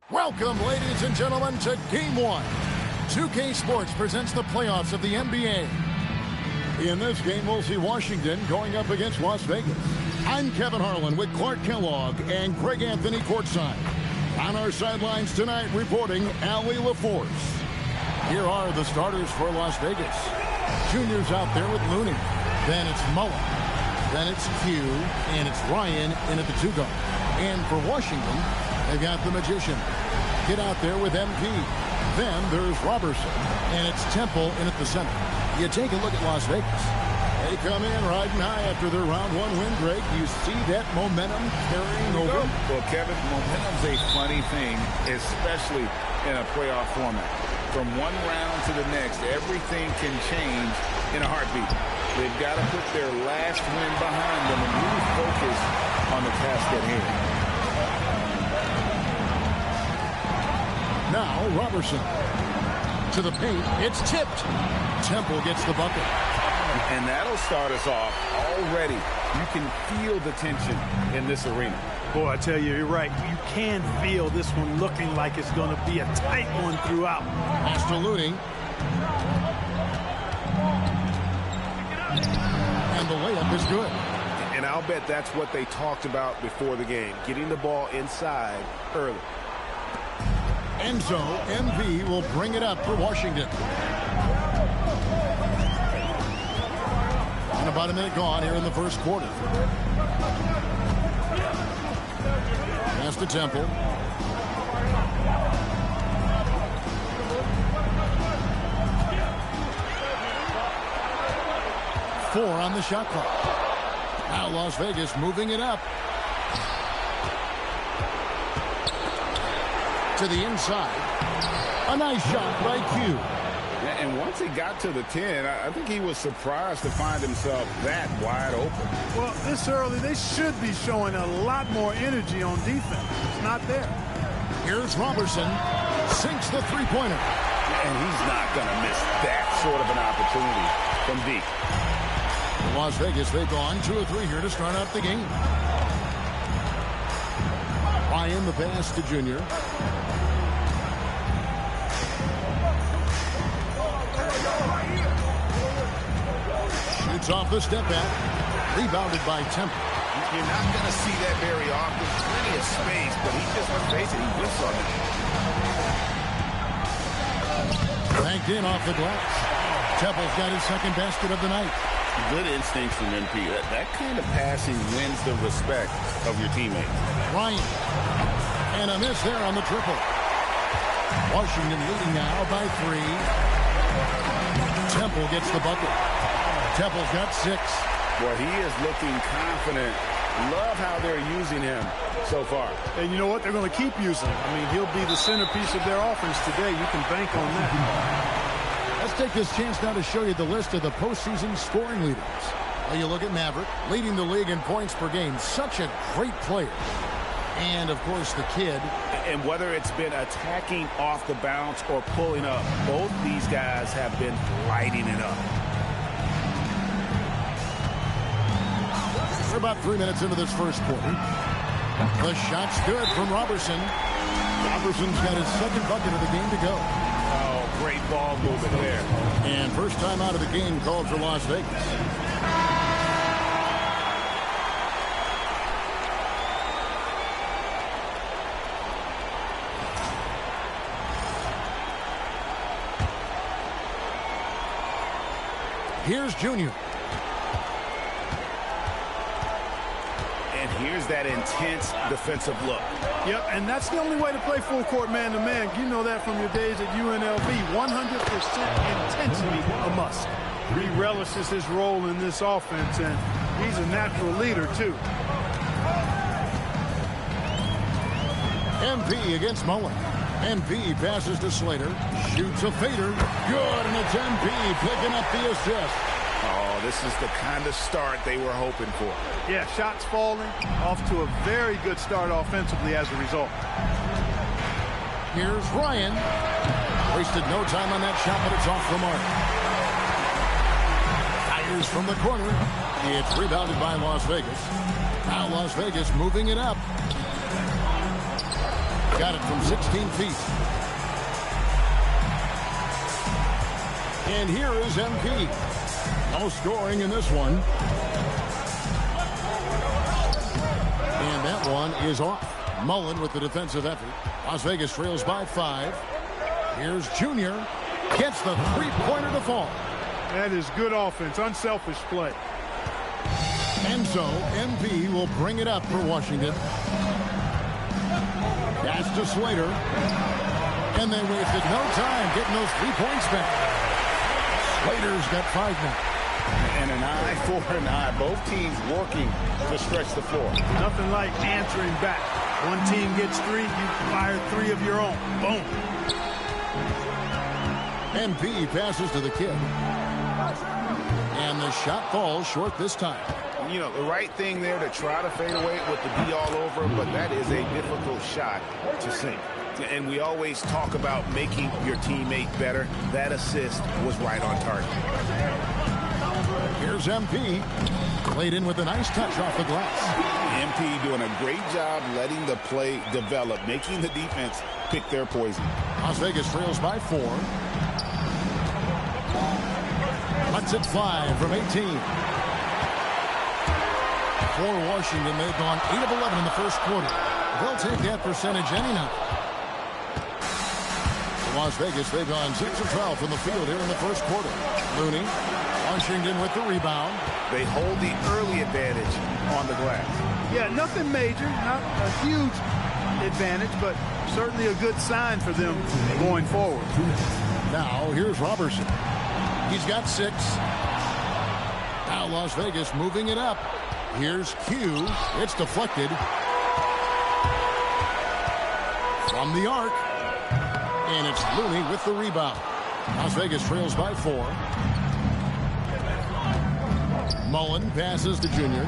Welcome, ladies and gentlemen, to Game 1. 2K Sports presents the playoffs of the NBA. In this game, we'll see Washington going up against Las Vegas. I'm Kevin Harlan with Clark Kellogg and Greg Anthony courtside. On our sidelines tonight, reporting Allie LaForce. Here are the starters for Las Vegas. Junior's out there with Looney. Then it's Mullen. Then it's Q, and it's Ryan in at the 2-guard. And for Washington, they've got the Magician. Get out there with MP. Then there's Robertson, and it's Temple in at the center. You take a look at Las Vegas. They come in riding high after their round one win, Greg. You see that momentum carrying over? Well, Kevin, momentum's a funny thing, especially in a playoff format. From one round to the next, everything can change in a heartbeat. They've got to put their last win behind them and really focus on the task at hand. Now, Robertson. To the paint. It's tipped. Temple gets the bucket. And that'll start us off already. You can feel the tension in this arena. Boy, I tell you, you're right. You can feel this one looking like it's going to be a tight one throughout. Pass to Looney. And the layup is good. And I'll bet that's what they talked about before the game, getting the ball inside early. And so, MV will bring it up for Washington. And about a minute gone here in the first quarter. Pass to Temple. Four on the shot clock. Now Las Vegas moving it up. To the inside. A nice shot by Q. And once he got to the 10, I think he was surprised to find himself that wide open. Well, this early, they should be showing a lot more energy on defense. It's not there. Here's Robertson. Sinks the three-pointer. And he's not going to miss that sort of an opportunity from deep. Las Vegas, they've gone 2 of 3 here to start out the game. Ryan, the pass to Junior. Shoots off the step back. Rebounded by Temple. You're not going to see that very often. Plenty of space, but he just, let's face it, he whiffs on it. Banked in off the glass. Temple's got his second basket of the night. Good instincts from MP. That kind of passing wins the respect of your teammates. Ryan. And a miss there on the triple. Washington leading now by 3. Temple gets the bucket. Temple's got 6. Well, he is looking confident. Love how they're using him so far. And you know what? They're going to keep using him. I mean, he'll be the centerpiece of their offense today. You can bank on that. Let's take this chance now to show you the list of the postseason scoring leaders. Well, you look at Maverick, leading the league in points per game. Such a great player. And, of course, the kid. And whether it's been attacking off the bounce or pulling up, both these guys have been lighting it up. We're about 3 minutes into this first quarter. The shot's good from Robertson. Robertson's got his second bucket of the game to go. Oh, great ball movement there. And first time out of the game called for Las Vegas. Here's Junior. And here's that intense defensive look. Yep, and that's the only way to play full court man-to-man. You know that from your days at UNLV. 100% intensity a must. He relishes his role in this offense, and he's a natural leader, too. MP against Mullen. MP passes to Slater. Shoots a fader. Good, and it's MP picking up the assist. Oh, this is the kind of start they were hoping for. Yeah, shots falling. Off to a very good start offensively as a result. Here's Ryan. Wasted no time on that shot, but it's off the mark. Fires from the corner. It's rebounded by Las Vegas. Now Las Vegas moving it up. Got it from 16 feet. And here is MP. No scoring in this one. And that one is off. Mullen with the defensive effort. Las Vegas trails by 5. Here's Junior. Gets the three-pointer to fall. That is good offense. Unselfish play. And so MP will bring it up for Washington. Pass to Slater. And they wasted no time getting those 3 points back. Slater's got 5 now. And an eye for an eye. Both teams working to stretch the floor. Nothing like answering back. One team gets 3, you fire 3 of your own. Boom. MP passes to the kid. And the shot falls short this time. You know, the right thing there to try to fade away with the D all over, but that is a difficult shot to sink. And we always talk about making your teammate better. That assist was right on target. Here's MP. Played in with a nice touch off the glass. MP doing a great job letting the play develop, making the defense pick their poison. Las Vegas trails by 4. Lets it fly from 18. For Washington, they've gone 8 of 11 in the first quarter. They'll take that percentage any night. Las Vegas, they've gone 6 of 12 from the field here in the first quarter. Looney, Washington with the rebound. They hold the early advantage on the glass. Yeah, nothing major, not a huge advantage, but certainly a good sign for them going forward. Now, here's Robertson. He's got 6. Now Las Vegas moving it up. Here's Q. It's deflected. From the arc. And it's Looney with the rebound. Las Vegas trails by 4. Mullen passes to Junior.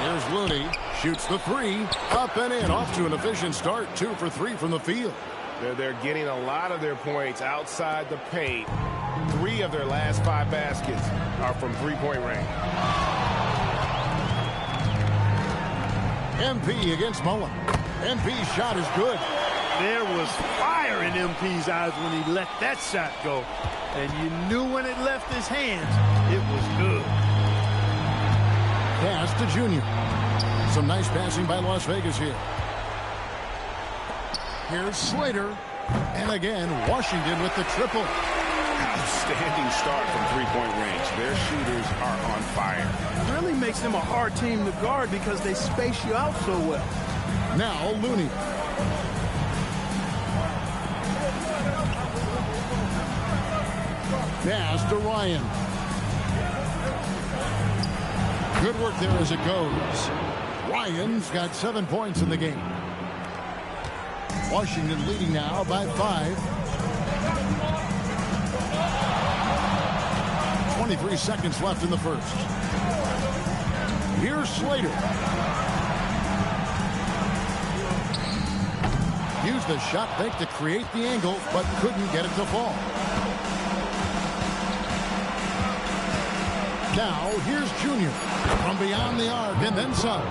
Here's Looney. Shoots the 3. Up and in. Off to an efficient start. 2 for 3 from the field. They're getting a lot of their points outside the paint. 3 of their last 5 baskets are from three-point range. MP against Mullen. MP's shot is good. There was fire in MP's eyes when he let that shot go. And you knew when it left his hands, it was good. Pass to Junior. Some nice passing by Las Vegas here. Here's Slater. And again, Washington with the triple. Outstanding start from three-point range. Their shooters are on fire. It really makes them a hard team to guard because they space you out so well. Now Looney. Pass to Ryan. Good work there as it goes. Ryan's got 7 points in the game. Washington leading now by 5. 23 seconds left in the first. Here's Slater. Used the shot fake to create the angle, but couldn't get it to fall. Now, here's Junior from beyond the arc and then some.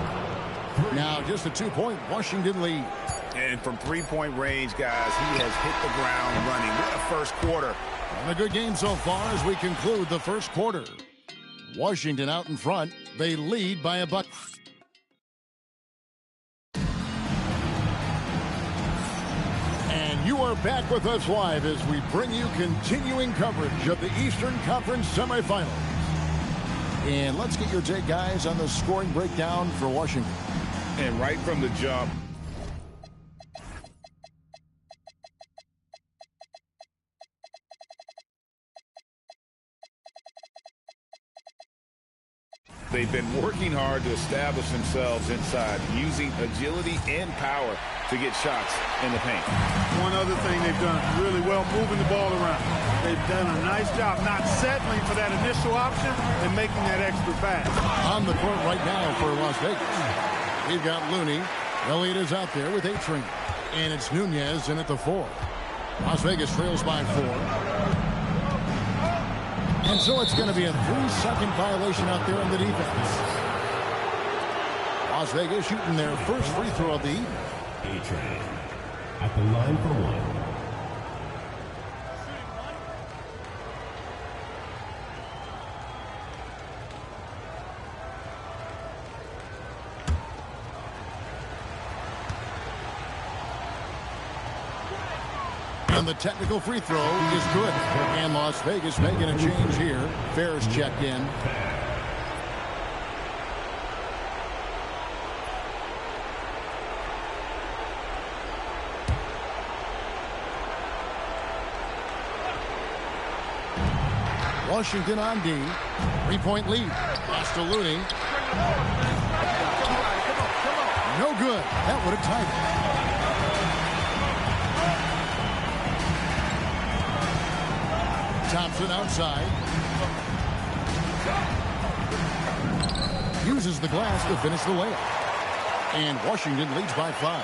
Now, just a 2-point Washington lead. And from three-point range, guys, he has hit the ground running. What a first quarter. And a good game so far as we conclude the first quarter. Washington out in front. They lead by a bucket. And you are back with us live as we bring you continuing coverage of the Eastern Conference semifinals. And let's get your take, guys, on the scoring breakdown for Washington. And right from the jump, they've been working hard to establish themselves inside, using agility and power to get shots in the paint. One other thing they've done really well, moving the ball around. They've done a nice job not settling for that initial option and making that extra pass. On the court right now for Las Vegas. We've got Looney. Elliott is out there with 8 string. And it's Nunez in at the 4. Las Vegas trails by 4. And so it's going to be a 3-second violation out there in the defense. Las Vegas shooting their first free throw of the evening. A-Train at the line for one. And the technical free throw is good. And Las Vegas making a change here. Ferris checked in. Washington on D. 3-point lead. Pass to Looney. No good. That would have tied it. Thompson outside. Uses the glass to finish the layup. And Washington leads by 5.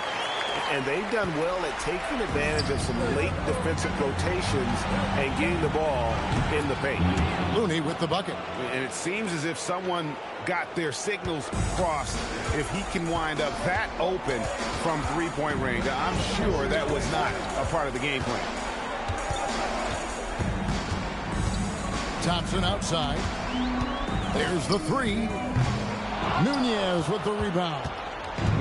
And they've done well at taking advantage of some late defensive rotations and getting the ball in the paint. Looney with the bucket. And it seems as if someone got their signals crossed. If he can wind up that open from three-point range, I'm sure that was not a part of the game plan. Thompson outside. There's the three. Nunez with the rebound.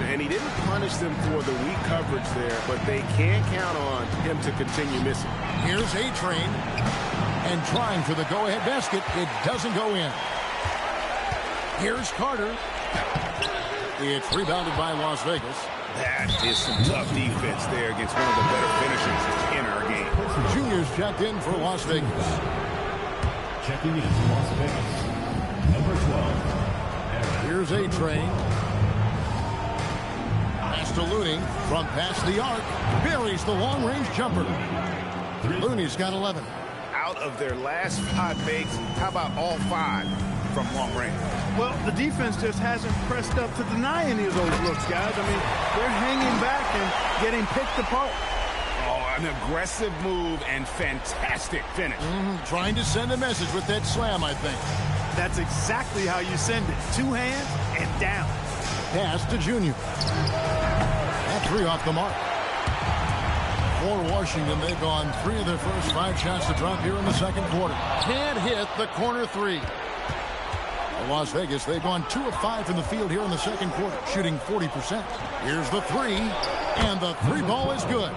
And he didn't punish them for the weak coverage there, but they can't count on him to continue missing. Here's A-Train. And trying for the go-ahead basket. It doesn't go in. Here's Carter. It's rebounded by Las Vegas. That is some tough defense there against one of the better finishers in our game. Junior's checked in for Las Vegas. Checking in for Las Vegas, number 12. Here's A-Train. Pass to Looney from past the arc. Buries the long-range jumper. Looney's got 11. Out of their last 5 makes, how about all 5 from long range? Well, the defense just hasn't pressed up to deny any of those looks, guys. I mean, they're hanging back and getting picked apart. Oh, an aggressive move and fantastic finish. Trying to send a message with that slam, I think. That's exactly how you send it. 2 hands and down. Pass to Junior. That 3 off the mark. For Washington, they've gone 3 of their first 5 shots to drop here in the second quarter. Can't hit the corner 3. For Las Vegas, they've gone 2 of 5 from the field here in the second quarter, shooting 40%. Here's the 3, and the 3 ball is good.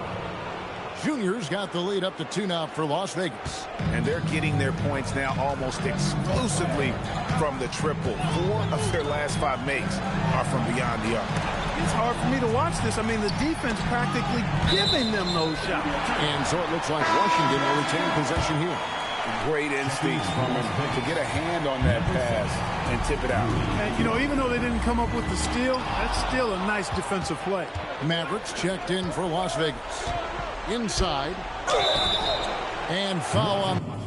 Junior's got the lead up to 2 now for Las Vegas. And they're getting their points now almost exclusively from the triple. 4 of their last 5 makes are from beyond the arc. It's hard for me to watch this. I mean, the defense practically giving them those shots. And so it looks like Washington will retain possession here. Great instincts from him to get a hand on that pass and tip it out. And, you know, even though they didn't come up with the steal, that's still a nice defensive play. Mavericks checked in for Las Vegas. Inside. And foul on.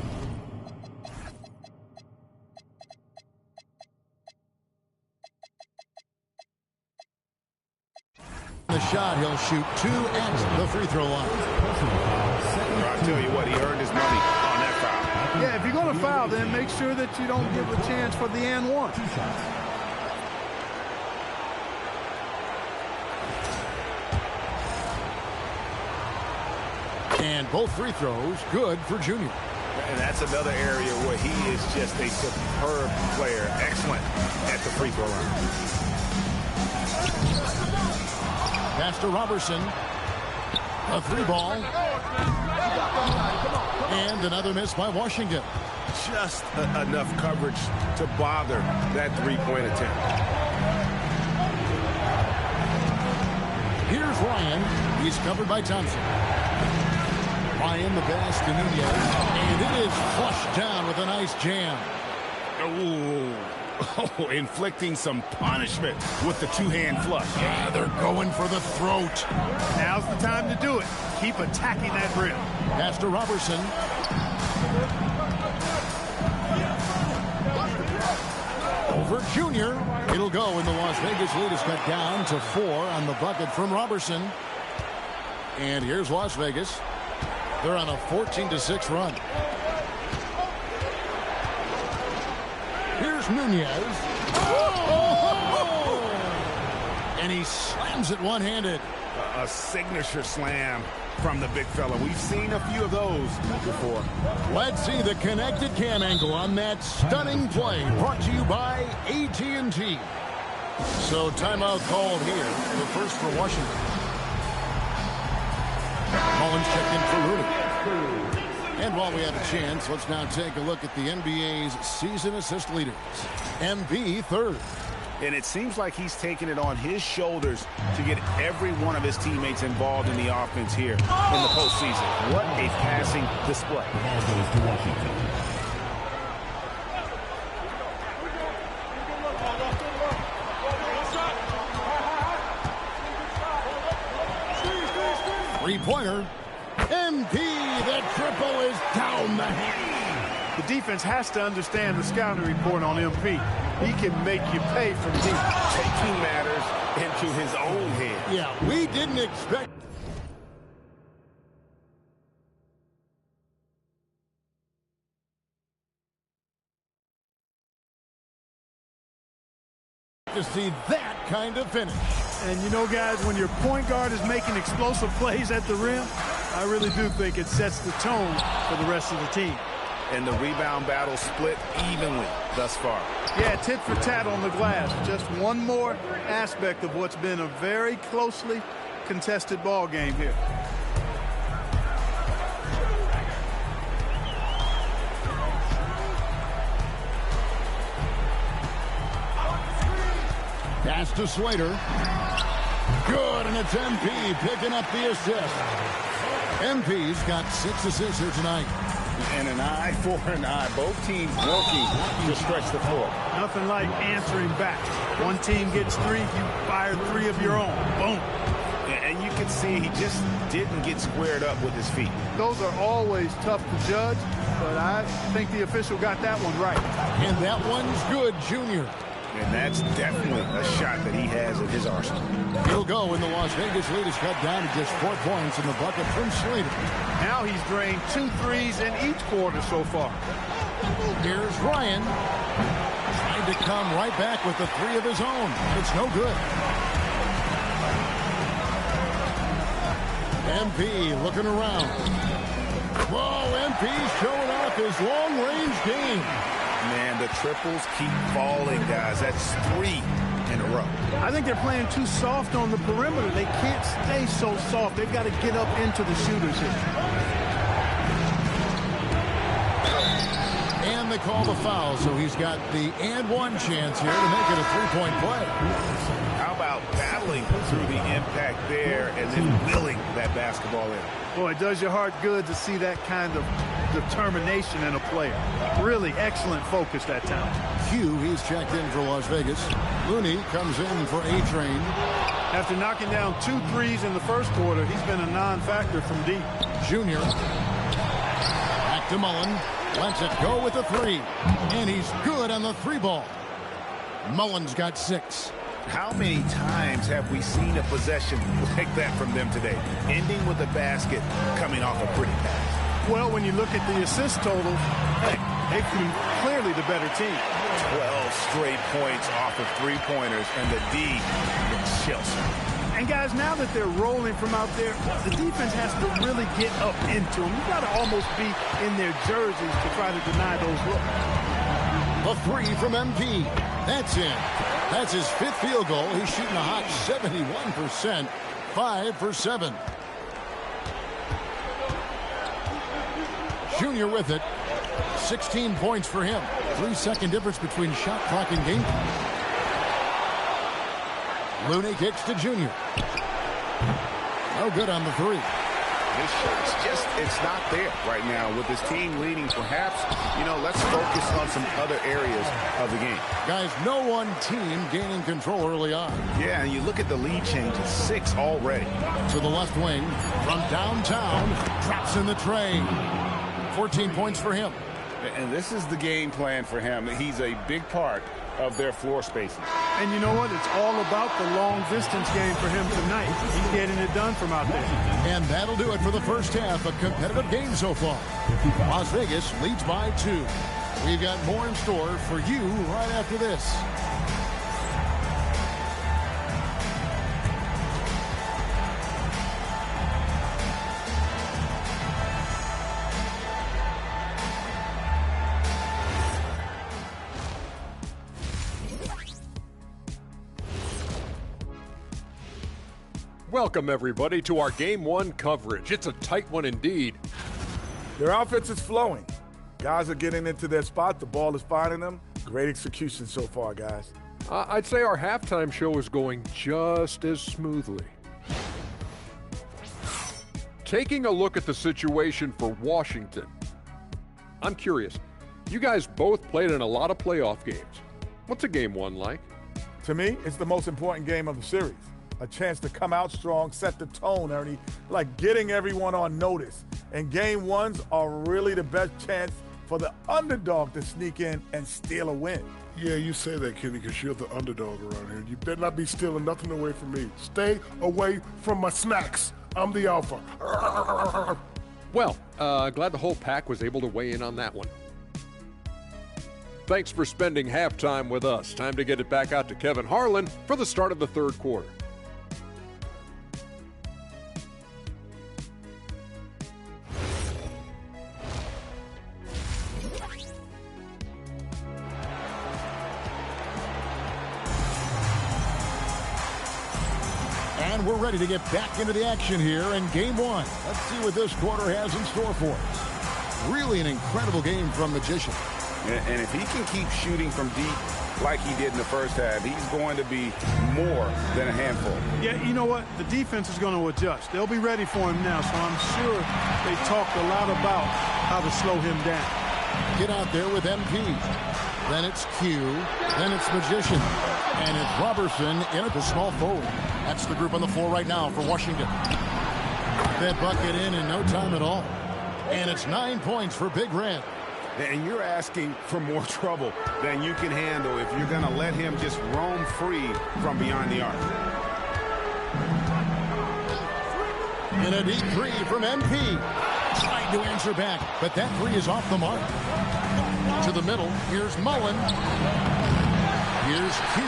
The shot, he'll shoot 2 at the free throw line. I'll tell you what, he earned his money on that foul. Yeah, if you're going to foul, then make sure that you don't give a chance for the and one. And both free throws good for Junior. And that's another area where he is just a superb player. Excellent at the free throw line. Pass to Robertson. A 3 ball. And another miss by Washington. Just enough coverage to bother that 3-point attempt. Here's Ryan. He's covered by Thompson. Ryan the pass to Nunez. And it is flushed down with a nice jam. Oh, inflicting some punishment with the 2-hand flush. Yeah, they're going for the throat. Now's the time to do it. Keep attacking that rim. Pass to Robertson. Over Junior. It'll go, and the Las Vegas lead is cut down to 4 on the bucket from Robertson. And here's Las Vegas. They're on a 14-6 run. Here's Nunez. Oh! And he slams it one-handed. A signature slam from the big fella. We've seen a few of those before. Let's see the connected cam angle on that stunning play, brought to you by AT&T. So timeout called here, the first for Washington. Mullins checked in for Looney. And while we have a chance, let's now take a look at the NBA's season assist leaders. MB third. And it seems like he's taking it on his shoulders to get every one of his teammates involved in the offense here in the postseason. What a passing display. The ball goes to Washington. Three-pointer. MP, the triple is down the hand. The defense has to understand the scouting report on MP. He can make you pay from deep. Taking matters into his own hands. Yeah, we didn't expect to see that kind of finish. And you know, guys, when your point guard is making explosive plays at the rim, I really do think it sets the tone for the rest of the team. And the rebound battle split evenly thus far. Yeah, tit for tat on the glass. Just one more aspect of what's been a very closely contested ball game here. Pass to Slater. Good, and it's MP picking up the assist. MP's got 6 assists here tonight. And an eye for an eye. Both teams working to stretch the floor. Nothing like answering back. One team gets 3, you fire 3 of your own. Boom. And you can see he just didn't get squared up with his feet. Those are always tough to judge, but I think the official got that one right. And that one's good, Junior. And that's definitely a shot that he has in his arsenal. He'll go, and the Las Vegas lead is cut down to just 4 points in the bucket from Slater. Now he's drained 2 threes in each quarter so far. Here's Ryan. Trying to come right back with the 3 of his own. It's no good. MP looking around. Whoa, MP's showing off his long-range game. Man, the triples keep falling, guys. That's 3 in a row. I think they're playing too soft on the perimeter. They can't stay so soft. They've got to get up into the shooters here. And they call the foul, so he's got the and one chance here to make it a 3-point play. How about battling through the impact there and then willing that basketball in? Boy, it does your heart good to see that kind of determination in a player. Really excellent focus that time. Hugh, he's checked in for Las Vegas. Looney comes in for A-Train. After knocking down 2 threes in the first quarter, he's been a non-factor from deep. Junior. Back to Mullen. Lets it go with the 3. And he's good on the 3 ball. Mullen's got 6. How many times have we seen a possession like that from them today? Ending with a basket, coming off a pretty pass. Well, when you look at the assist totals, hey, they've been clearly the better team. 12 straight points off of 3-pointers, and the D is Chelsea. And guys, now that they're rolling from out there, the defense has to really get up into them. You've got to almost be in their jerseys to try to deny those looks. A 3 from MP. That's in. That's his 5th field goal. He's shooting a hot 71%. 5 for 7. Junior with it. 16 points for him. 3-second difference between shot clock and game clock. Looney kicks to Junior. No good on the 3. His shot's it's not there right now with his team leading. Perhaps, let's focus on some other areas of the game. Guys, no one team gaining control early on. Yeah, and you look at the lead changes, 6 already. To the left wing from downtown, drops in the tray. 14 points for him. And this is the game plan for him. He's a big part of their floor spacing. And you know what? It's all about the long distance game for him tonight. He's getting it done from out there. And that'll do it for the first half. A competitive game so far. Las Vegas leads by 2. We've got more in store for you right after this. Welcome, everybody, to our Game 1 coverage. It's a tight one indeed. Their offense is flowing. Guys are getting into their spot. The ball is finding them. Great execution so far, guys. I'd say our halftime show is going just as smoothly. Taking a look at the situation for Washington, I'm curious. You guys both played in a lot of playoff games. What's a Game 1 like? To me, it's the most important game of the series. A chance to come out strong, set the tone, Ernie, like getting everyone on notice. And Game 1s are really the best chance for the underdog to sneak in and steal a win. Yeah, you say that, Kenny, because you're the underdog around here. You better not be stealing nothing away from me. Stay away from my snacks. I'm the alpha. Well, glad the whole pack was able to weigh in on that one. Thanks for spending halftime with us. Time to get it back out to Kevin Harlan for the start of the third quarter. And we're ready to get back into the action here in Game 1. Let's see what this quarter has in store for us. Really an incredible game from Magician. And if he can keep shooting from deep like he did in the first half, he's going to be more than a handful. Yeah, you know what? The defense is going to adjust. They'll be ready for him now, so I'm sure they talked a lot about how to slow him down. Get out there with MP. Then it's Q. Then it's Magician. And it's Robertson in at the small forward. That's the group on the floor right now for Washington. That bucket in no time at all. And it's 9 points for Big Red. And you're asking for more trouble than you can handle if you're going to let him just roam free from beyond the arc. And a deep three from MP. Trying to answer back, but that three is off the mark. To the middle, here's Mullen. Here's Q.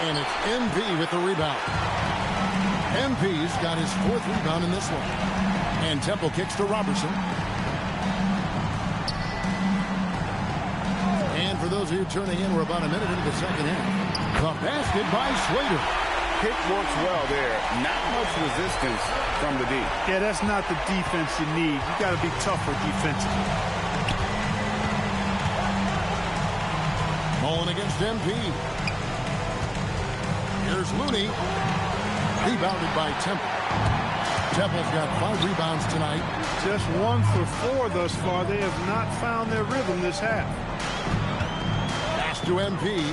And it's MP with the rebound. MP's got his fourth rebound in this one. And Temple kicks to Robertson. And for those of you turning in, we're about a minute into the second half. The basket by Slater. Pick works well there. Not much resistance from the D. Yeah, that's not the defense you need. You got to be tougher defensively. Mullen against MP. Here's Looney. Rebounded by Temple. Temple's got 5 rebounds tonight. Just 1 for 4 thus far. They have not found their rhythm this half. Pass to MP.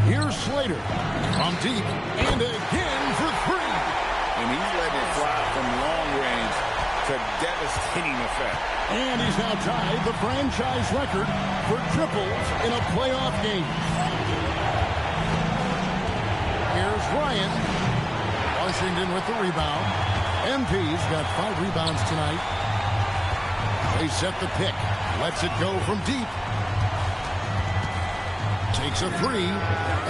Here's Slater from deep and again for 3. And he's letting it fly from long range to devastating effect. And he's now tied the franchise record for triples in a playoff game. Here's Ryan. Washington with the rebound. MP's got 5 rebounds tonight. They set the pick. Lets it go from deep. Takes a 3.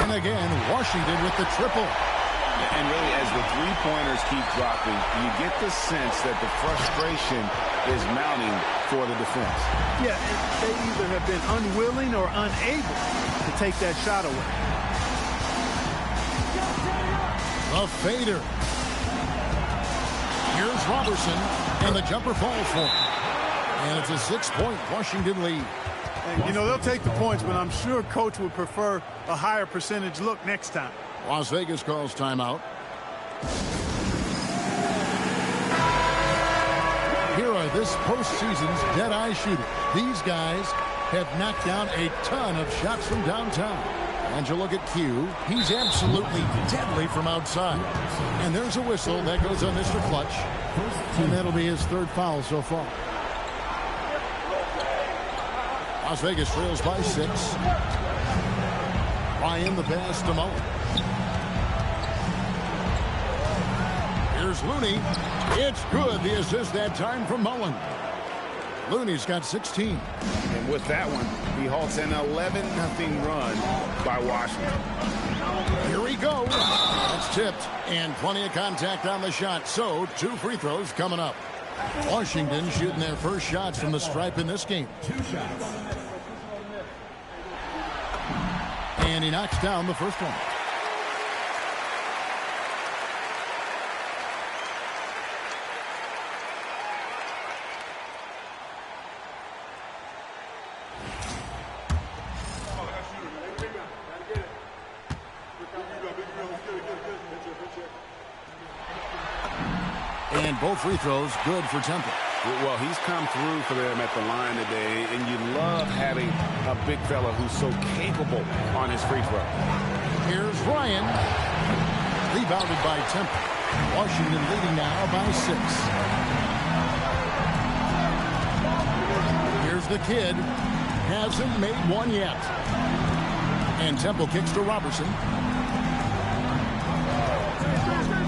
And again, Washington with the triple. And really, as the three-pointers keep dropping, you get the sense that the frustration is mounting for the defense. Yeah, they either have been unwilling or unable to take that shot away. A fader. Here's Robertson, and the jumper falls for him. And it's a 6-point Washington lead. And, you know, they'll take the points, but I'm sure Coach would prefer a higher percentage look next time. Las Vegas calls timeout. Here are this postseason's dead-eye shooter. These guys have knocked down a ton of shots from downtown. And you look at Q, he's absolutely deadly from outside. And there's a whistle that goes on Mr. Clutch. And that'll be his 3rd foul so far. Las Vegas trails by 6. Ryan the pass to Mullen. Here's Looney. It's good. The assist that time from Mullen. Looney's got 16. And with that one, he halts an 11-0 run by Washington. Here he goes. That's tipped. And plenty of contact on the shot. So 2 free throws coming up. Washington shooting their first shots from the stripe in this game. 2 shots. And he knocks down the first one. And both free throws good for Temple. Well, he's come through for them at the line today, and you love having a big fella who's so capable on his free throw. Here's Ryan. Rebounded by Temple. Washington leading now by 6. Here's the kid. Hasn't made one yet. And Temple kicks to Robertson.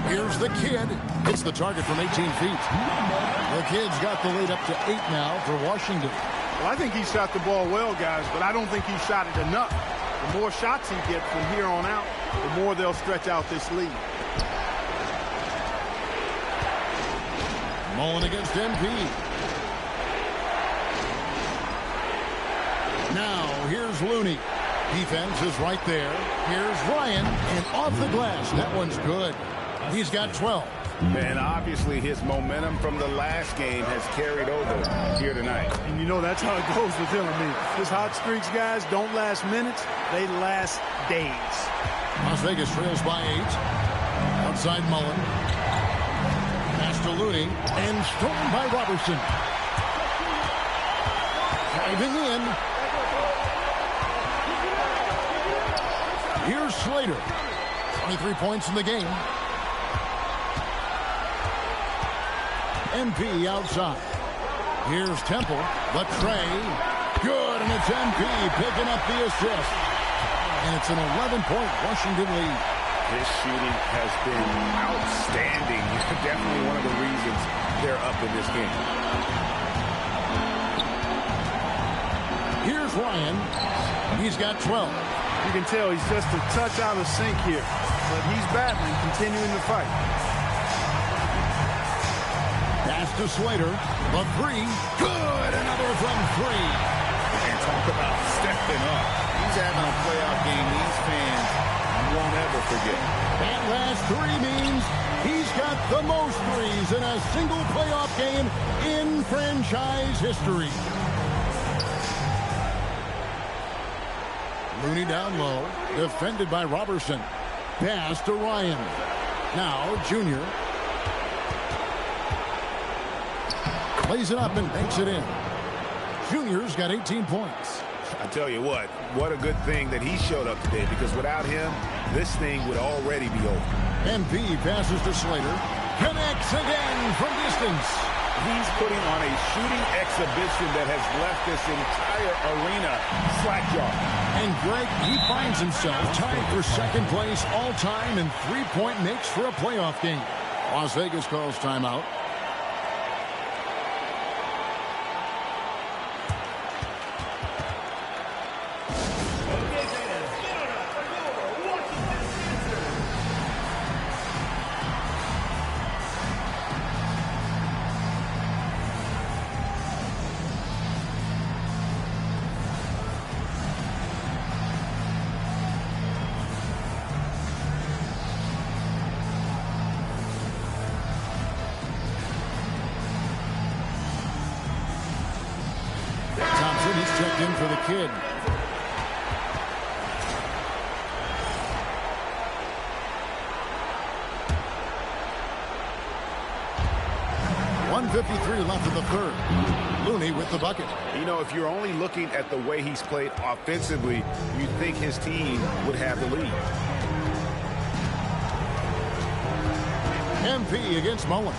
Here's the kid. Hits the target from 18 feet. The kid's got the lead up to 8 now for Washington. Well, I think he shot the ball well, guys, but I don't think he shot it enough. The more shots he gets from here on out, the more they'll stretch out this lead. Mullen against MP. Now, here's Looney. Defense is right there. Here's Ryan, and off the glass. That one's good. He's got 12. And obviously his momentum from the last game has carried over here tonight. And you know that's how it goes with him. I mean, his hot streaks, guys, don't last minutes. They last days. Las Vegas trails by 8. Outside Mullen. Pass to Looney. And stolen by Robertson. Driving in. Here's Slater. 23 points in the game. MP outside. Here's Temple. The tray. Good, and it's MP picking up the assist. And it's an 11-point Washington lead. His shooting has been outstanding. Definitely one of the reasons they're up in this game. Here's Ryan. He's got 12. You can tell he's just a touch out of sync here. But he's battling, continuing to fight. Pass to Slater. The three. Good. Another from 3. And talk about stepping up. He's having a playoff game these fans won't ever forget. That last 3 means he's got the most threes in a single playoff game in franchise history. Looney down low. Defended by Robertson. Pass to Ryan. Now, Junior. Plays it up and banks it in. Junior's got 18 points. I tell you what a good thing that he showed up today, because without him, this thing would already be over. MP passes to Slater. Connects again from distance. He's putting on a shooting exhibition that has left this entire arena slack-jawed. And Greg, he finds himself tied for second place all-time in three-point makes for a playoff game. Las Vegas calls timeout. He's checked in for the kid. .153 left in the third. Looney with the bucket. You know, if you're only looking at the way he's played offensively, you'd think his team would have the lead. MP against Mullen.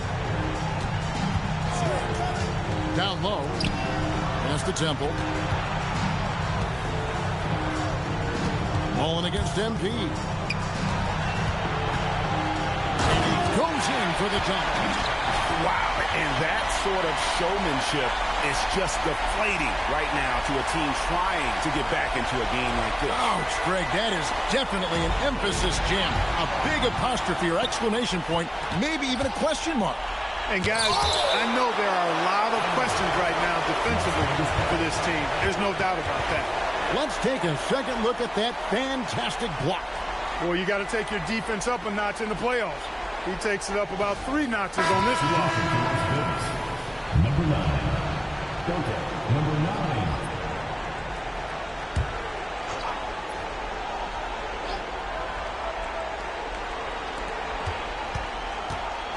Down low. Pass to Temple. Mullen against MP. And he goes in for the dunk. Wow, and that sort of showmanship is just deflating right now to a team trying to get back into a game like this. Ouch, Greg, that is definitely an emphasis jam. A big apostrophe or exclamation point, maybe even a question mark. And guys, I know there are a lot of questions right now defensively for this team. There's no doubt about that. Let's take a second look at that fantastic block. Well, you got to take your defense up a notch in the playoffs. He takes it up about 3 notches on this block. Number 9. Duncan, number 9.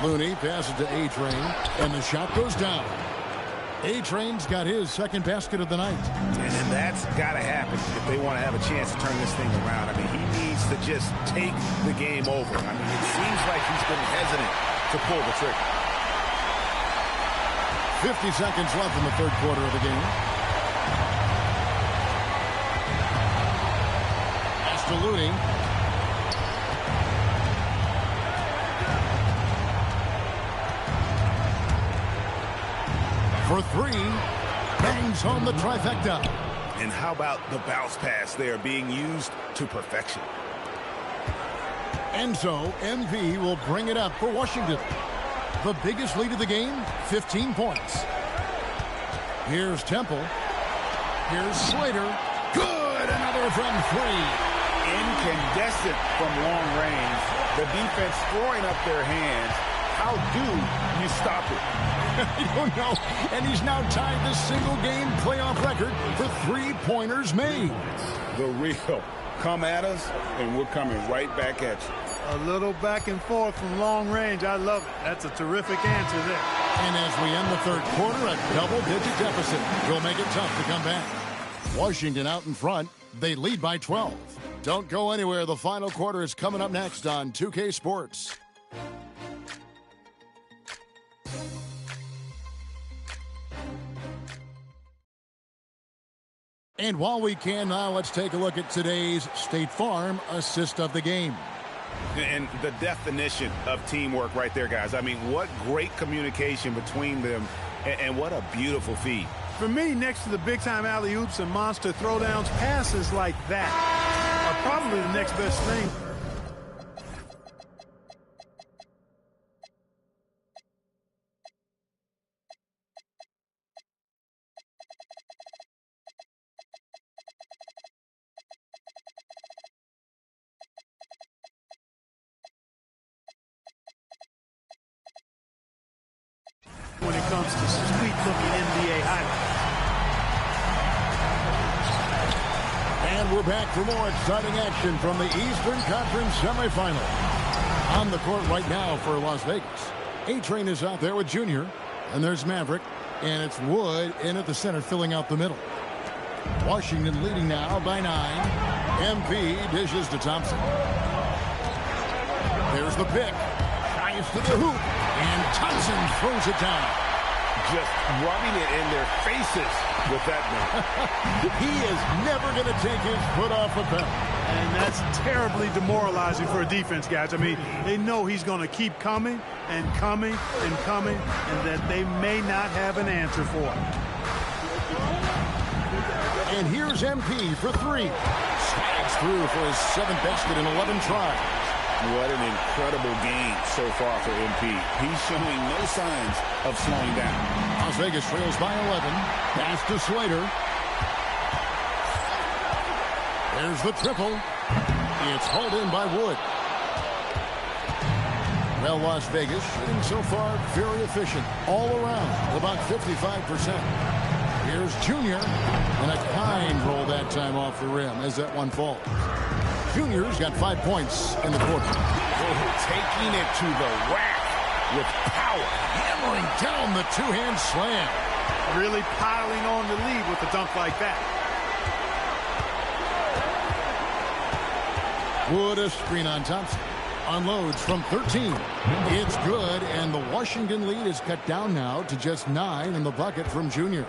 Looney passes to A-Train, and the shot goes down. A-Train's got his second basket of the night. And that's got to happen if they want to have a chance to turn this thing around. I mean, he needs to just take the game over. I mean, it seems like he's been hesitant to pull the trigger. 50 seconds left in the third quarter of the game. Pass to Looney. For three, bangs home the trifecta. And how about the bounce pass there being used to perfection? And so, MV will bring it up for Washington. The biggest lead of the game, 15 points. Here's Temple. Here's Slater. Good, another from three. Incandescent from long range. The defense throwing up their hands. How do you stop it? I don't know. And he's now tied the single-game playoff record for three-pointers made. The real. Come at us, and we're coming right back at you. A little back and forth from long range. I love it. That's a terrific answer there. And as we end the third quarter, a double-digit deficit will make it tough to come back. Washington out in front. They lead by 12. Don't go anywhere. The final quarter is coming up next on 2K Sports. And while we can now, let's take a look at today's State Farm assist of the game. And the definition of teamwork right there, guys. I mean, what great communication between them, and what a beautiful feed. For me, next to the big-time alley-oops and monster throwdowns, passes like that are probably the next best thing. When it comes to sweet-looking NBA highlights. And we're back for more exciting action from the Eastern Conference semifinal. On the court right now for Las Vegas. A-Train is out there with Junior. And there's Maverick. And it's Wood in at the center filling out the middle. Washington leading now by 9. MP dishes to Thompson. There's the pick. Nice to the hoop. And Thompson throws it down. Just rubbing it in their faces with that man. He is never going to take his foot off the pedal. And that's terribly demoralizing for a defense, guys. I mean, they know he's going to keep coming and coming and coming, and that they may not have an answer for it. And here's MP for three. Slides through for his 7th basket in 11 tries. What an incredible game so far for MP. He's showing no signs of slowing down. Las Vegas trails by 11. Pass to Slater. There's the triple. It's hauled in by Wood. Well, Las Vegas shooting so far very efficient all around, about 55%. Here's Junior, and a kind roll that time off the rim as that one falls. Junior's got 5 points in the quarter. Oh, taking it to the rack with power. Hammering down the two-hand slam. Really piling on the lead with a dunk like that. Wood a screen on Thompson. Unloads from 13. It's good, and the Washington lead is cut down now to just 9 in the bucket from Junior.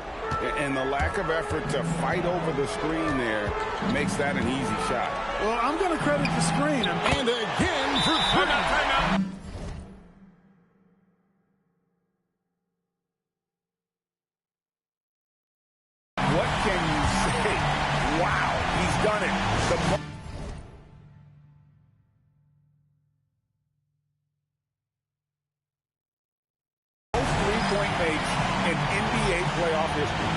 And the lack of effort to fight over the screen there makes that an easy shot. Well, I'm going to credit the screen. And again for three. What can you say? Wow, he's done it. Three-point makes in NBA playoff history.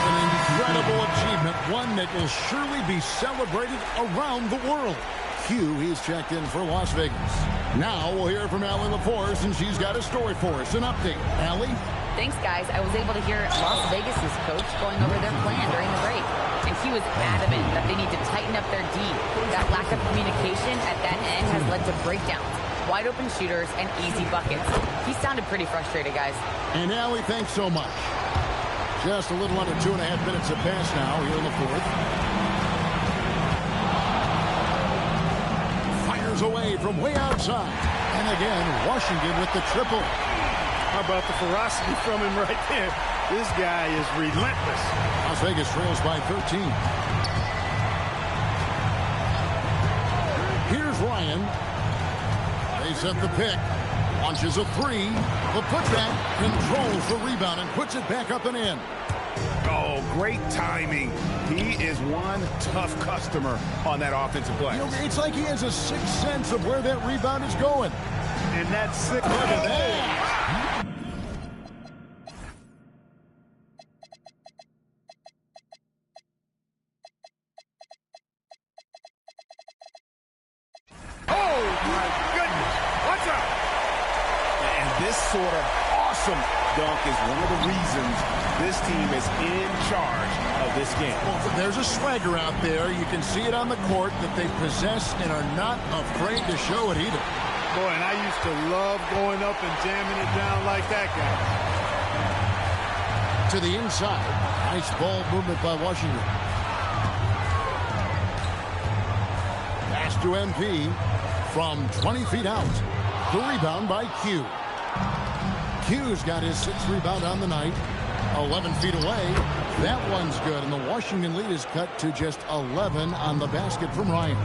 An incredible achievement, one that will surely be celebrated around the world. Hugh, he's checked in for Las Vegas. Now we'll hear from Allie LaForce, and she's got a story for us, an update. Allie? Thanks, guys. I was able to hear Las Vegas's coach going over their plan during the break. And he was adamant that they need to tighten up their D. That lack of communication at that end has led to breakdowns. wide open shooters, and easy buckets. He sounded pretty frustrated, guys. And Allie, thanks so much. Just a little under 2.5 minutes have passed now here in the fourth. Fires away from way outside. And again, Washington with the triple. How about the ferocity from him right there? This guy is relentless. Las Vegas trails by 13. Here's Ryan. They set the pick. Launches a three. The putback, controls the rebound and puts it back up and in. Oh, great timing. He is one tough customer on that offensive play. You know, it's like he has a sixth sense of where that rebound is going. And that's sick. Look at that. Oh, my goodness. What's up? And this sort of awesome dunk is one of the reasons this team is in charge of this game. Well, there's a swagger out there. You can see it on the court that they possess and are not afraid to show it either. Boy, and I used to love going up and jamming it down like that guy. To the inside. Nice ball movement by Washington. Pass to MP from 20 feet out. The rebound by Q. Q's got his sixth rebound on the night. 11 feet away. That one's good, and the Washington lead is cut to just 11 on the basket from Ryan.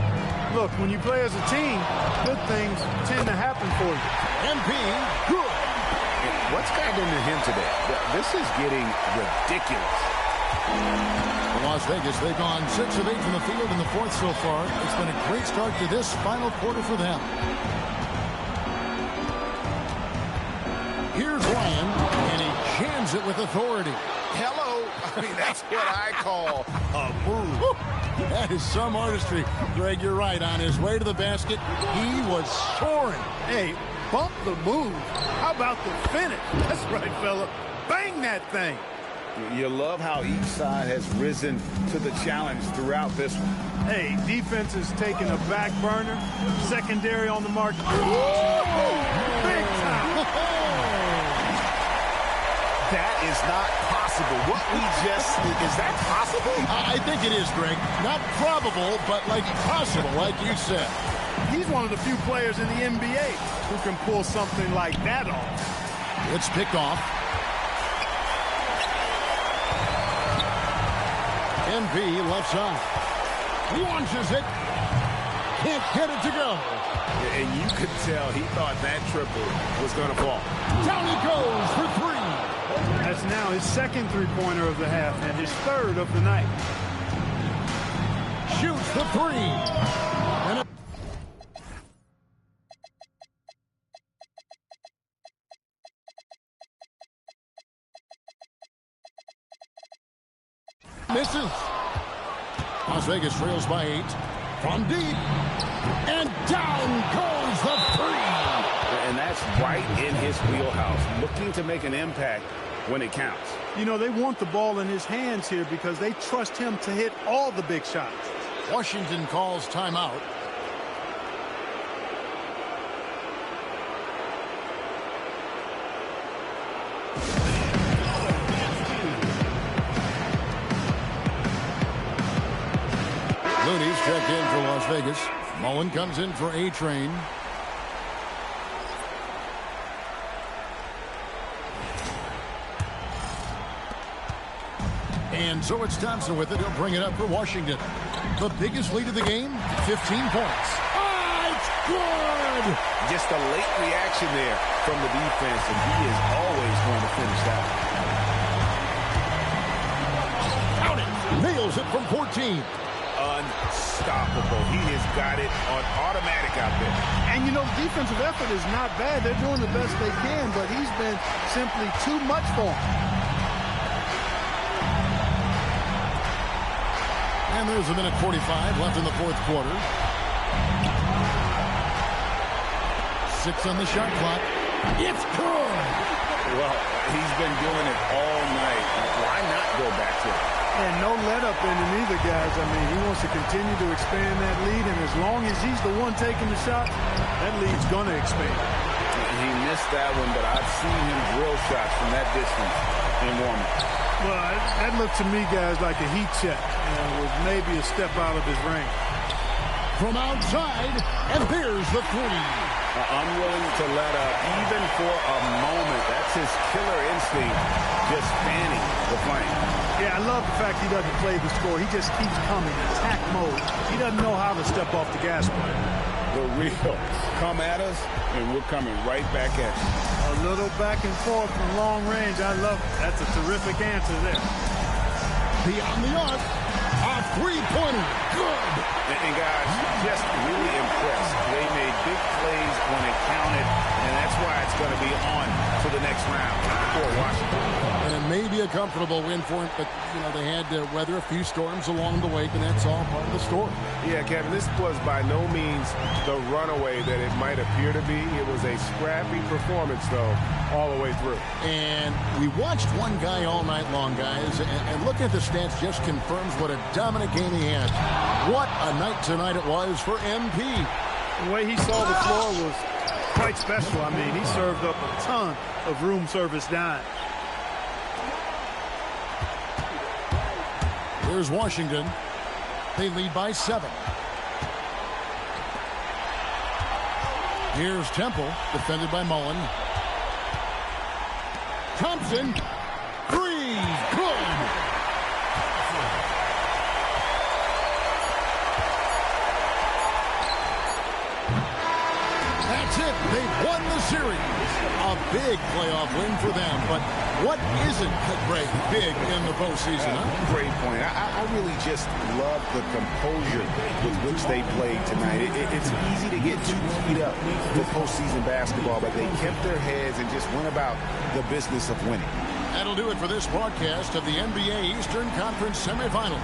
Look, when you play as a team, good things tend to happen for you. MP, good. What's gotten into him today? This is getting ridiculous. Las Vegas, they've gone 6 of 8 from the field in the fourth so far. It's been a great start to this final quarter for them. Here's Ryan, and he jams it with authority. Hello. I mean, that's what I call a move. Woo. That is some artistry. Greg, you're right. On his way to the basket, he was soaring. Hey, bump the move. How about the finish? That's right, fella. Bang that thing. You love how each side has risen to the challenge throughout this one. Hey, defense is taking a back burner. Secondary on the mark. Big time. That is not possible. What we just, is that possible? I think it is, Greg. Not probable, but like possible, like you said. He's one of the few players in the NBA who can pull something like that off. It's picked off. MP left side. Launches it. Can't get it to go. And you could tell he thought that triple was going to fall. Down he goes for three. That's now his second three-pointer of the half and his third of the night. Shoots the three. And it misses. Las Vegas trails by 8. From deep. And down goes the three. And that's right in his wheelhouse, looking to make an impact when it counts. You know, they want the ball in his hands here because they trust him to hit all the big shots. Washington calls timeout. Looney's checked in for Las Vegas. Mullen comes in for A-Train. And so it's Thompson with it. He'll bring it up for Washington. The biggest lead of the game, 15 points. Oh, it's good! Just a late reaction there from the defense, and he is always going to finish that. Count it! Nails it from 14. Unstoppable. He has got it on automatic out there. And, you know, defensive effort is not bad. They're doing the best they can, but he's been simply too much for him. And there's a minute 45 left in the fourth quarter. 6 on the shot clock. It's good! Well, he's been doing it all night. Why not go back to it? And no let-up in him either, guys. I mean, he wants to continue to expand that lead, and as long as he's the one taking the shot, that lead's going to expand. He missed that one, but I've seen him drill shots from that distance in warm-up. Well, that looked to me, guys, like a heat check. With maybe a step out of his range. From outside, and here's the three. Unwilling to let up, even for a moment. That's his killer instinct, just fanning the flame. Yeah, I love the fact he doesn't play the score. He just keeps coming, attack mode. He doesn't know how to step off the gas pedal. The real come at us, and we're coming right back at you. A little back and forth from long range. I love it. That's a terrific answer there. Beyond the arc, a three-pointer. Good. And guys, just really impressed. They made big plays when it counted, and that's why it's going to be on to the next round for Washington. And maybe a comfortable win for him, but, they had to weather a few storms along the way, and that's all part of the story. Yeah, Kevin, this was by no means the runaway that it might appear to be. It was a scrappy performance, though, all the way through. And we watched one guy all night long, guys, and looking at the stats just confirms what a dominant game he had. What a night tonight it was for MP. The way he saw the floor was quite special. I mean, he served up a ton of room service dimes. Here's Washington. They lead by 7. Here's Temple, defended by Mullen. Thompson, 3, good. That's it. They've won the series. A big playoff win for them. But what isn't, Greg, big in the postseason? Great point. I really just love the composure with which they played tonight. It's easy to get too keyed up for postseason basketball, but they kept their heads and just went about the business of winning. That'll do it for this broadcast of the NBA Eastern Conference semifinals.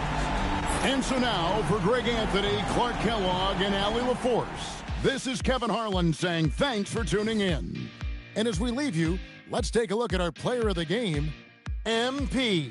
And so now, for Greg Anthony, Clark Kellogg, and Allie LaForce, this is Kevin Harlan saying thanks for tuning in. And as we leave you, let's take a look at our player of the game, MP.